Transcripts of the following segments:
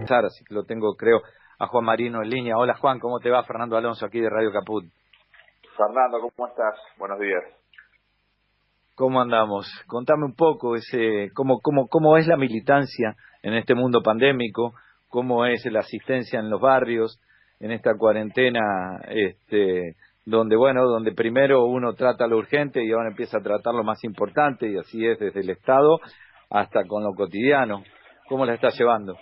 empezar, así que lo tengo, creo, a Juan Marino en línea. Hola Juan, ¿cómo te va? Fernando Alonso aquí de Radio Caput. Fernando, ¿cómo estás? Buenos días. ¿Cómo andamos? Contame un poco cómo es la militancia en este mundo pandémico, cómo es la asistencia en los barrios, en esta cuarentena, donde primero uno trata lo urgente y ahora empieza a tratar lo más importante, y así es desde el Estado hasta con lo cotidiano. ¿Cómo la estás llevando?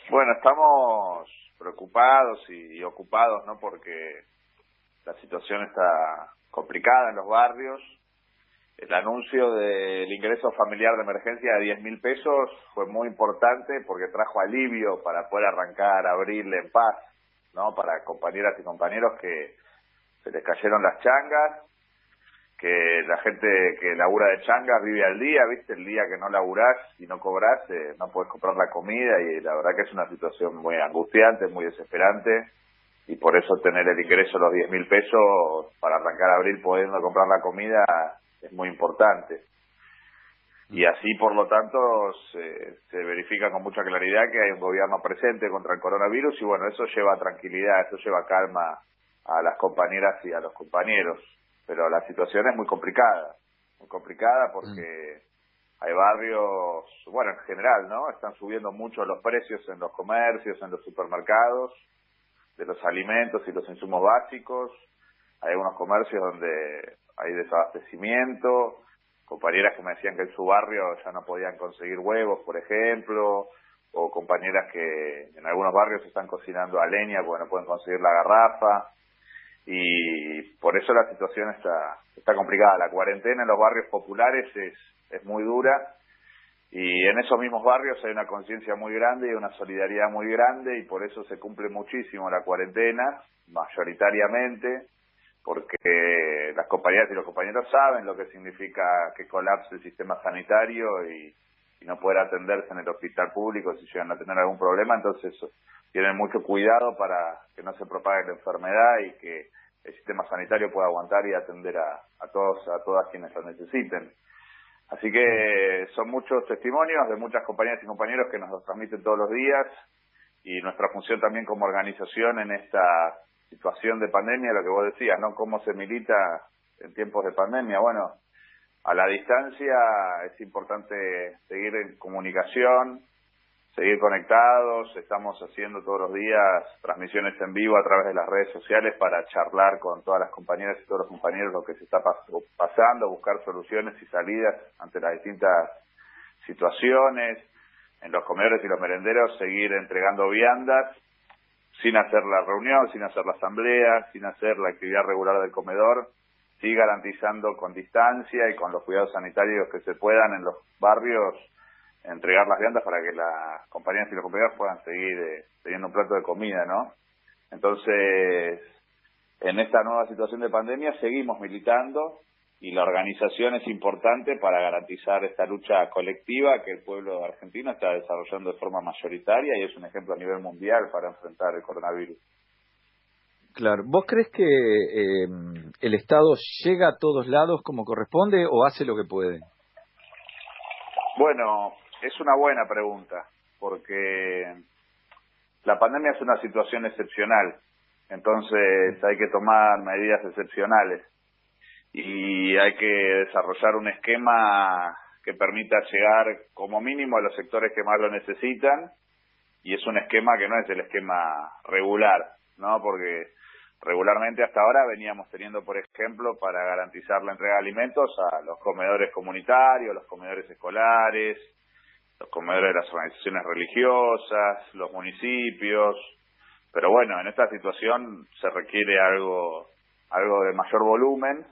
Bueno, estamos preocupados y ocupados, ¿no? Porque la situación está complicada en los barrios. El anuncio del ingreso familiar de emergencia de 10.000 pesos fue muy importante porque trajo alivio para poder arrancar abril en paz, ¿no? Para compañeras y compañeros que se les cayeron las changas, que la gente que labura de changas vive al día, ¿viste? El día que no laburás y no cobrás, no podés comprar la comida, y la verdad que es una situación muy angustiante, muy desesperante, y por eso tener el ingreso de los 10.000 pesos para arrancar abril pudiendo comprar la comida es muy importante. Y así, por lo tanto, se verifica con mucha claridad que hay un gobierno presente contra el coronavirus, y bueno, eso lleva tranquilidad, eso lleva calma a las compañeras y a los compañeros. Pero la situación es muy complicada porque hay barrios, bueno, en general, ¿no? Están subiendo mucho los precios en los comercios, en los supermercados, de los alimentos y los insumos básicos. Hay algunos comercios donde hay desabastecimiento, compañeras que me decían que en su barrio ya no podían conseguir huevos, por ejemplo, o compañeras que en algunos barrios están cocinando a leña porque no pueden conseguir la garrafa. Y por eso la situación está complicada. La cuarentena en los barrios populares es muy dura, y en esos mismos barrios hay una conciencia muy grande y una solidaridad muy grande, y por eso se cumple muchísimo la cuarentena, mayoritariamente, porque las compañeras y los compañeros saben lo que significa que colapse el sistema sanitario y no poder atenderse en el hospital público si llegan a tener algún problema. Entonces tienen mucho cuidado para que no se propague la enfermedad y que el sistema sanitario pueda aguantar y atender a todas quienes lo necesiten. Así que son muchos testimonios de muchas compañeras y compañeros que nos los transmiten todos los días, y nuestra función también como organización en esta situación de pandemia, lo que vos decías, ¿no? ¿Cómo se milita en tiempos de pandemia? Bueno, a la distancia es importante seguir en comunicación, seguir conectados. Estamos haciendo todos los días transmisiones en vivo a través de las redes sociales para charlar con todas las compañeras y todos los compañeros lo que se está pasando, buscar soluciones y salidas ante las distintas situaciones. En los comedores y los merenderos seguir entregando viandas sin hacer la reunión, sin hacer la asamblea, sin hacer la actividad regular del comedor, sí garantizando con distancia y con los cuidados sanitarios que se puedan en los barrios entregar las viandas para que las compañeras y los compañeros puedan seguir teniendo un plato de comida, ¿no? Entonces, en esta nueva situación de pandemia seguimos militando, y la organización es importante para garantizar esta lucha colectiva que el pueblo argentino está desarrollando de forma mayoritaria, y es un ejemplo a nivel mundial para enfrentar el coronavirus. Claro. ¿Vos crees que el Estado llega a todos lados como corresponde o hace lo que puede? Bueno, es una buena pregunta, porque la pandemia es una situación excepcional, entonces hay que tomar medidas excepcionales y hay que desarrollar un esquema que permita llegar como mínimo a los sectores que más lo necesitan, y es un esquema que no es el esquema regular, ¿no? Porque regularmente hasta ahora veníamos teniendo, por ejemplo, para garantizar la entrega de alimentos a los comedores comunitarios, los comedores escolares, los comedores de las organizaciones religiosas, los municipios. Pero bueno, en esta situación se requiere algo de mayor volumen,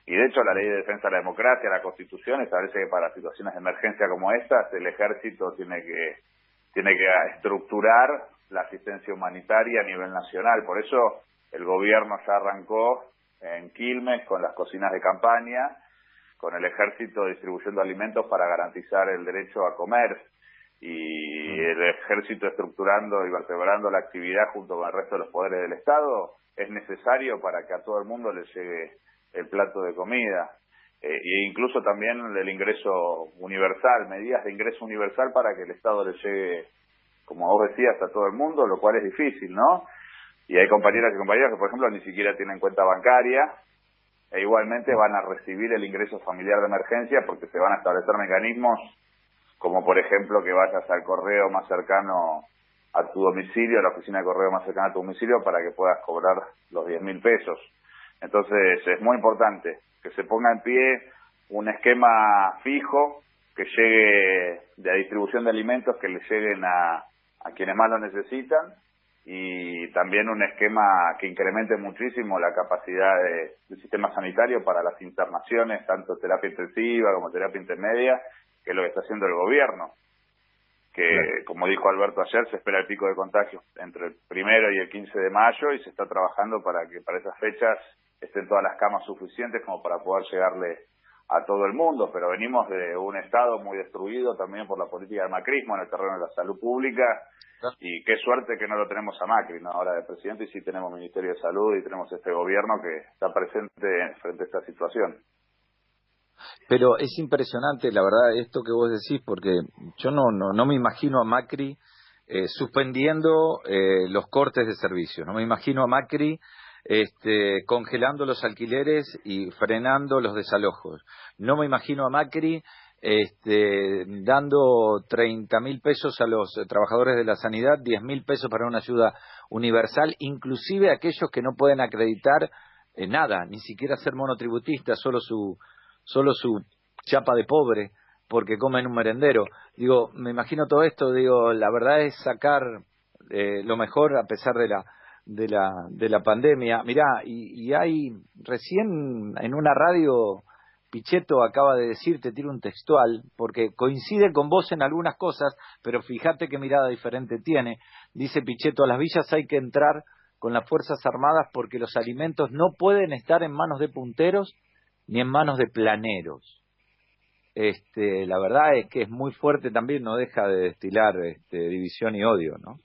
y de hecho la Ley de Defensa de la Democracia, la Constitución, establece que para situaciones de emergencia como estas el Ejército tiene que estructurar la asistencia humanitaria a nivel nacional. Por eso el gobierno ya arrancó en Quilmes con las cocinas de campaña, con el Ejército distribuyendo alimentos para garantizar el derecho a comer, y el Ejército estructurando y vertebrando la actividad junto con el resto de los poderes del Estado es necesario para que a todo el mundo le llegue el plato de comida. E incluso también el ingreso universal, medidas de ingreso universal para que el Estado le llegue como vos decías, a todo el mundo, lo cual es difícil, ¿no? Y hay compañeras y compañeros que, por ejemplo, ni siquiera tienen cuenta bancaria e igualmente van a recibir el ingreso familiar de emergencia porque se van a establecer mecanismos como, por ejemplo, que vayas al correo más cercano a tu domicilio, a la oficina de correo más cercana a tu domicilio para que puedas cobrar los 10.000 pesos. Entonces es muy importante que se ponga en pie un esquema fijo que llegue de distribución de alimentos, que le lleguen a quienes más lo necesitan, y también un esquema que incremente muchísimo la capacidad del sistema sanitario para las internaciones, tanto terapia intensiva como terapia intermedia, que es lo que está haciendo el gobierno. Que, claro, como dijo Alberto ayer, se espera el pico de contagios entre el 1 y el 15 de mayo y se está trabajando para que para esas fechas estén todas las camas suficientes como para poder llegarle a todo el mundo, pero venimos de un Estado muy destruido también por la política del macrismo en el terreno de la salud pública, y qué suerte que no lo tenemos a Macri, ¿no?, ahora de presidente, y sí tenemos Ministerio de Salud y tenemos este gobierno que está presente frente a esta situación. Pero es impresionante, la verdad, esto que vos decís, porque yo no me imagino a Macri suspendiendo los cortes de servicios, no me imagino a Macri congelando los alquileres y frenando los desalojos, no me imagino a Macri dando 30.000 pesos a los trabajadores de la sanidad, 10.000 pesos para una ayuda universal, inclusive a aquellos que no pueden acreditar nada, ni siquiera ser monotributista, solo su chapa de pobre, porque come en un merendero. Digo, me imagino todo esto, digo, la verdad es sacar lo mejor a pesar de la pandemia. Mirá, y hay, recién en una radio, Pichetto acaba de decir, te tiro un textual, porque coincide con vos en algunas cosas, pero fíjate qué mirada diferente tiene. Dice Pichetto, a las villas hay que entrar con las Fuerzas Armadas porque los alimentos no pueden estar en manos de punteros ni en manos de planeros. La verdad es que es muy fuerte también, no deja de destilar división y odio, ¿no?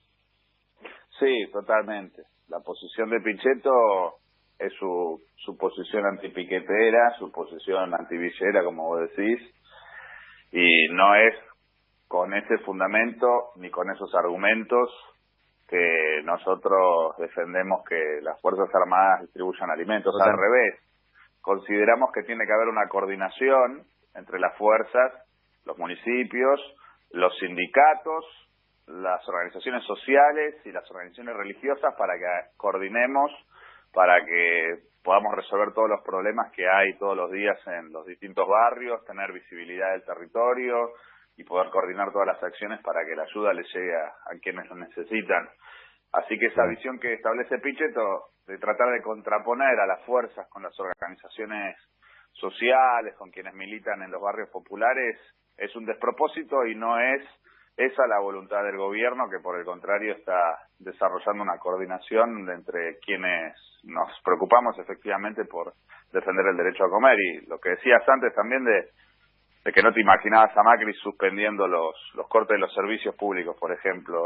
Sí, totalmente. La posición de Pichetto es su posición antipiquetera, su posición antivillera, como vos decís, y no es con ese fundamento ni con esos argumentos que nosotros defendemos que las Fuerzas Armadas distribuyan alimentos. Al revés, consideramos que tiene que haber una coordinación entre las fuerzas, los municipios, los sindicatos, las organizaciones sociales y las organizaciones religiosas para que coordinemos, para que podamos resolver todos los problemas que hay todos los días en los distintos barrios, tener visibilidad del territorio y poder coordinar todas las acciones para que la ayuda les llegue a quienes lo necesitan. Así que esa visión que establece Pichetto de tratar de contraponer a las fuerzas con las organizaciones sociales, con quienes militan en los barrios populares, es un despropósito y no es esa la voluntad del gobierno, que por el contrario está desarrollando una coordinación entre quienes nos preocupamos efectivamente por defender el derecho a comer. Y lo que decías antes también de que no te imaginabas a Macri suspendiendo los cortes de los servicios públicos, por ejemplo.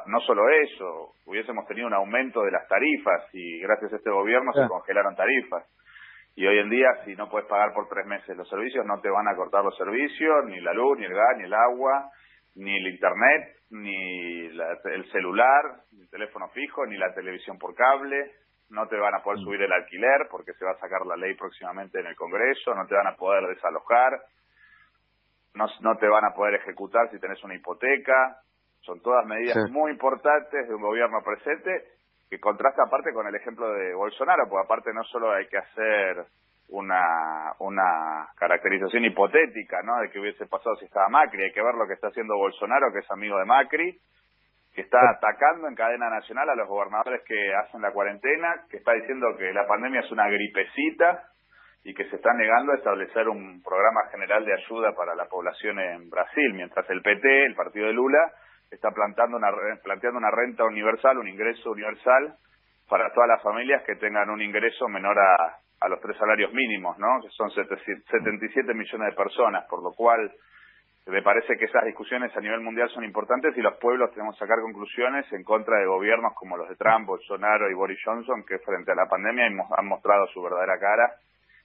No solo eso, hubiésemos tenido un aumento de las tarifas y gracias a este gobierno se congelaron tarifas. Y hoy en día, si no puedes pagar por 3 meses los servicios, no te van a cortar los servicios, ni la luz, ni el gas, ni el agua, ni el internet, ni el celular, ni el teléfono fijo, ni la televisión por cable. No te van a poder subir el alquiler porque se va a sacar la ley próximamente en el Congreso, no te van a poder desalojar, no te van a poder ejecutar si tenés una hipoteca. Son todas medidas muy importantes de un gobierno presente que contrasta aparte con el ejemplo de Bolsonaro, porque aparte no solo hay que hacer una caracterización hipotética, ¿no?, de qué hubiese pasado si estaba Macri, hay que ver lo que está haciendo Bolsonaro, que es amigo de Macri, que está atacando en cadena nacional a los gobernadores que hacen la cuarentena, que está diciendo que la pandemia es una gripecita y que se está negando a establecer un programa general de ayuda para la población en Brasil, mientras el PT, el partido de Lula, está planteando una renta universal, un ingreso universal para todas las familias que tengan un ingreso menor a los 3 salarios mínimos, ¿no?, que son 77 millones de personas, por lo cual me parece que esas discusiones a nivel mundial son importantes y los pueblos tenemos que sacar conclusiones en contra de gobiernos como los de Trump, Bolsonaro y Boris Johnson, que frente a la pandemia han mostrado su verdadera cara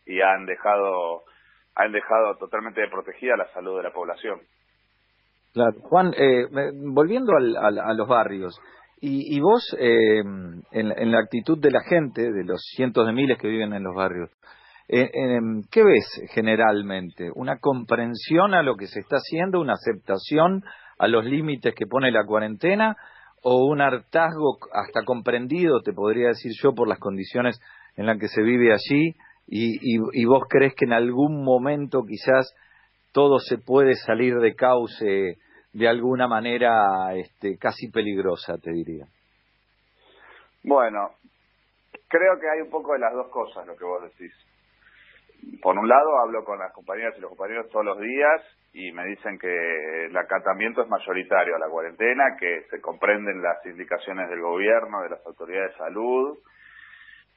y han dejado totalmente desprotegida la salud de la población. Claro. Juan, volviendo a los barrios, y vos, en la actitud de la gente, de los cientos de miles que viven en los barrios, ¿qué ves generalmente? ¿Una comprensión a lo que se está haciendo, una aceptación a los límites que pone la cuarentena, o un hartazgo hasta comprendido, te podría decir yo, por las condiciones en las que se vive allí, y vos crees que en algún momento quizás todo se puede salir de cauce de alguna manera casi peligrosa, te diría? Bueno, creo que hay un poco de las dos cosas lo que vos decís. Por un lado, hablo con las compañeras y los compañeros todos los días y me dicen que el acatamiento es mayoritario a la cuarentena, que se comprenden las indicaciones del gobierno, de las autoridades de salud.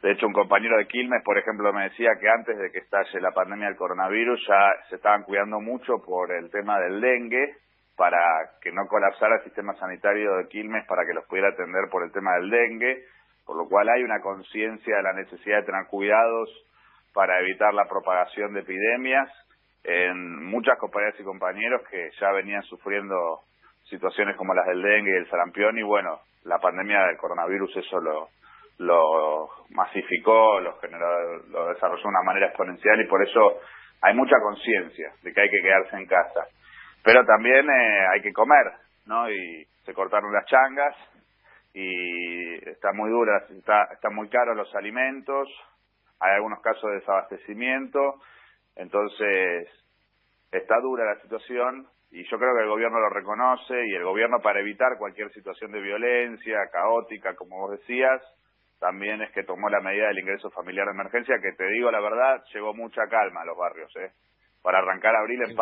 De hecho, un compañero de Quilmes, por ejemplo, me decía que antes de que estalle la pandemia del coronavirus ya se estaban cuidando mucho por el tema del dengue, para que no colapsara el sistema sanitario de Quilmes, para que los pudiera atender por el tema del dengue, por lo cual hay una conciencia de la necesidad de tener cuidados para evitar la propagación de epidemias en muchas compañeras y compañeros que ya venían sufriendo situaciones como las del dengue y el sarampión, y bueno, la pandemia del coronavirus eso lo masificó, lo desarrolló de una manera exponencial, y por eso hay mucha conciencia de que hay que quedarse en casa. Pero también hay que comer, ¿no? Y se cortaron las changas y está muy dura, están muy caros los alimentos, hay algunos casos de desabastecimiento, entonces está dura la situación y yo creo que el gobierno lo reconoce, y el gobierno, para evitar cualquier situación de violencia caótica, como vos decías, también es que tomó la medida del ingreso familiar de emergencia, que te digo la verdad, llevó mucha calma a los barrios, para arrancar abril en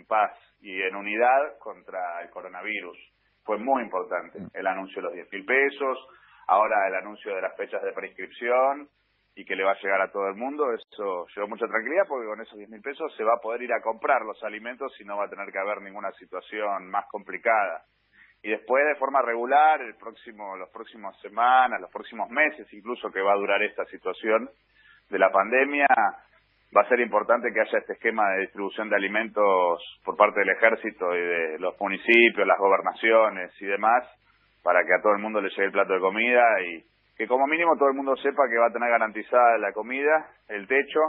paz y en unidad contra el coronavirus. Fue muy importante el anuncio de los 10.000 pesos, ahora el anuncio de las fechas de prescripción y que le va a llegar a todo el mundo. Eso llevó mucha tranquilidad, porque con esos 10.000 pesos se va a poder ir a comprar los alimentos y no va a tener que haber ninguna situación más complicada. Y después, de forma regular, las próximas semanas, los próximos meses incluso que va a durar esta situación de la pandemia, va a ser importante que haya este esquema de distribución de alimentos por parte del ejército y de los municipios, las gobernaciones y demás, para que a todo el mundo le llegue el plato de comida y que como mínimo todo el mundo sepa que va a tener garantizada la comida, el techo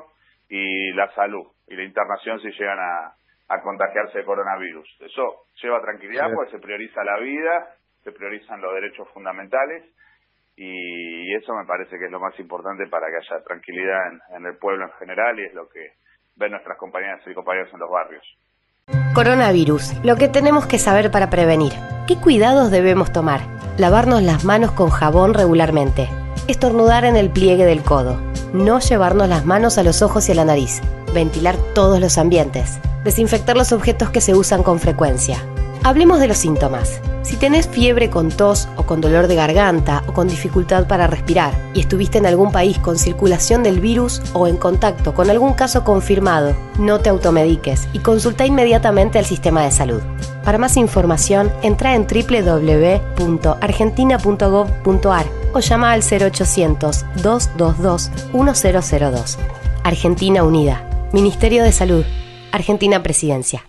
y la salud y la internación si llegan a contagiarse de coronavirus. Eso lleva tranquilidad, sí, porque se prioriza la vida, se priorizan los derechos fundamentales, y eso me parece que es lo más importante para que haya tranquilidad en el pueblo en general, y es lo que ven nuestras compañeras y compañeros en los barrios. Coronavirus, lo que tenemos que saber para prevenir. ¿Qué cuidados debemos tomar? Lavarnos las manos con jabón regularmente. Estornudar en el pliegue del codo. No llevarnos las manos a los ojos y a la nariz. Ventilar todos los ambientes. Desinfectar los objetos que se usan con frecuencia. Hablemos de los síntomas. Si tenés fiebre con tos o con dolor de garganta o con dificultad para respirar y estuviste en algún país con circulación del virus o en contacto con algún caso confirmado, no te automediques y consulta inmediatamente al sistema de salud. Para más información, entra en www.argentina.gov.ar o llama al 0800-222-1002. Argentina Unida. Ministerio de Salud. Argentina Presidencia.